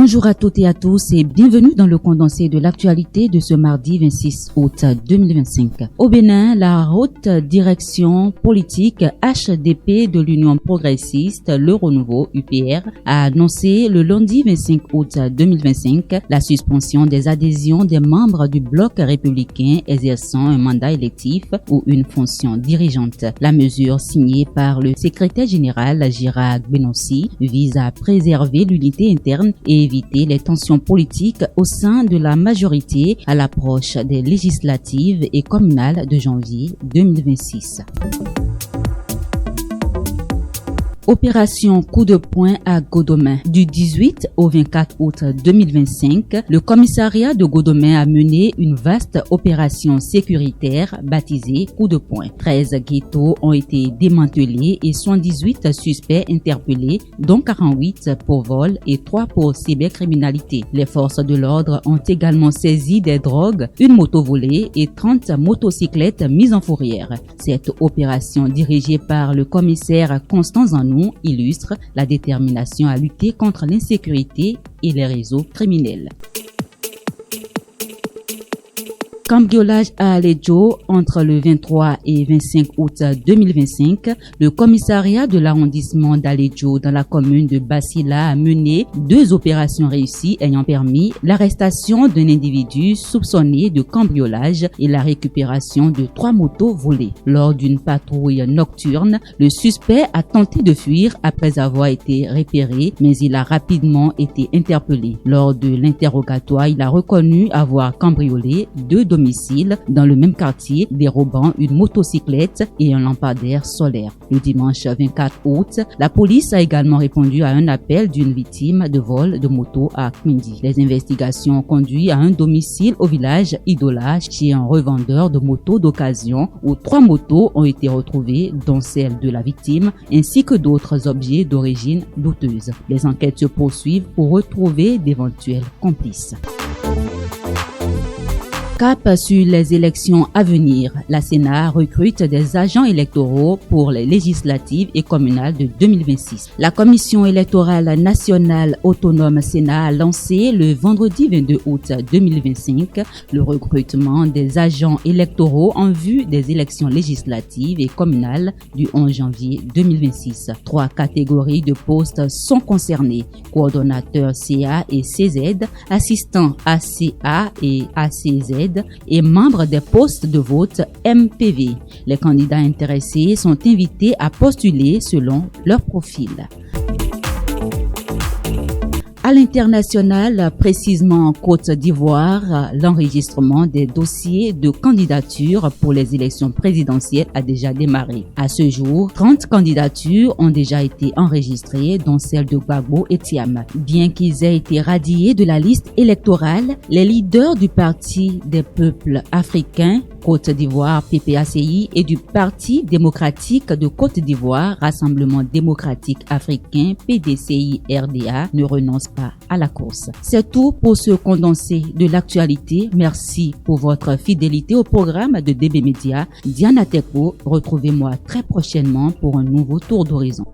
Bonjour à toutes et à tous et bienvenue dans le condensé de l'actualité de ce mardi 26 août 2025. Au Bénin, la haute direction politique HDP de l'Union progressiste, le Renouveau UPR, a annoncé le lundi 25 août 2025 la suspension des adhésions des membres du bloc républicain exerçant un mandat électif ou une fonction dirigeante. La mesure signée par le secrétaire général Gérard Benossi vise à préserver l'unité interne et éviter les tensions politiques au sein de la majorité à l'approche des législatives et communales de janvier 2026. Opération coup de poing à Godomain. Du 18 au 24 août 2025, le commissariat de Godomain a mené une vaste opération sécuritaire baptisée coup de poing. 13 ghettos ont été démantelés et 118 suspects interpellés, dont 48 pour vol et 3 pour cybercriminalité. Les forces de l'ordre ont également saisi des drogues, une moto volée et 30 motocyclettes mises en fourrière. Cette opération dirigée par le commissaire Constant Zanou illustre la détermination à lutter contre l'insécurité et les réseaux criminels. Cambriolage à Alejo entre le 23 et 25 août 2025, le commissariat de l'arrondissement d'Alejo dans la commune de Basila a mené 2 opérations réussies ayant permis l'arrestation d'un individu soupçonné de cambriolage et la récupération de 3 motos volées. Lors d'une patrouille nocturne, le suspect a tenté de fuir après avoir été repéré, mais il a rapidement été interpellé. Lors de l'interrogatoire, il a reconnu avoir cambriolé 2 domiciles dans le même quartier, dérobant une motocyclette et un lampadaire solaire. Le dimanche 24 août, la police a également répondu à un appel d'une victime de vol de moto à Quindi. Les investigations ont conduit à un domicile au village Idola chez un revendeur de motos d'occasion où 3 motos ont été retrouvées, dont celle de la victime, ainsi que d'autres objets d'origine douteuse. Les enquêtes se poursuivent pour retrouver d'éventuels complices. Cap sur les élections à venir. La Sénat recrute des agents électoraux pour les législatives et communales de 2026. La Commission électorale nationale autonome Sénat a lancé le vendredi 22 août 2025 le recrutement des agents électoraux en vue des élections législatives et communales du 11 janvier 2026. 3 catégories de postes sont concernées: coordonnateur CA et CZ, assistant ACA et ACZ, et membres des postes de vote MPV. Les candidats intéressés sont invités à postuler selon leur profil. À l'international, précisément en Côte d'Ivoire, l'enregistrement des dossiers de candidature pour les élections présidentielles a déjà démarré. À ce jour, 30 candidatures ont déjà été enregistrées, dont celle de Gbagbo et Thiam. Bien qu'ils aient été radiés de la liste électorale, les leaders du Parti des peuples africains Côte d'Ivoire PPACI et du Parti démocratique de Côte d'Ivoire Rassemblement démocratique africain PDCI RDA ne renoncent pas à la course. C'est tout pour ce condensé de l'actualité. Merci pour votre fidélité au programme de DB Media. Diana Teko, retrouvez-moi très prochainement pour un nouveau tour d'horizon.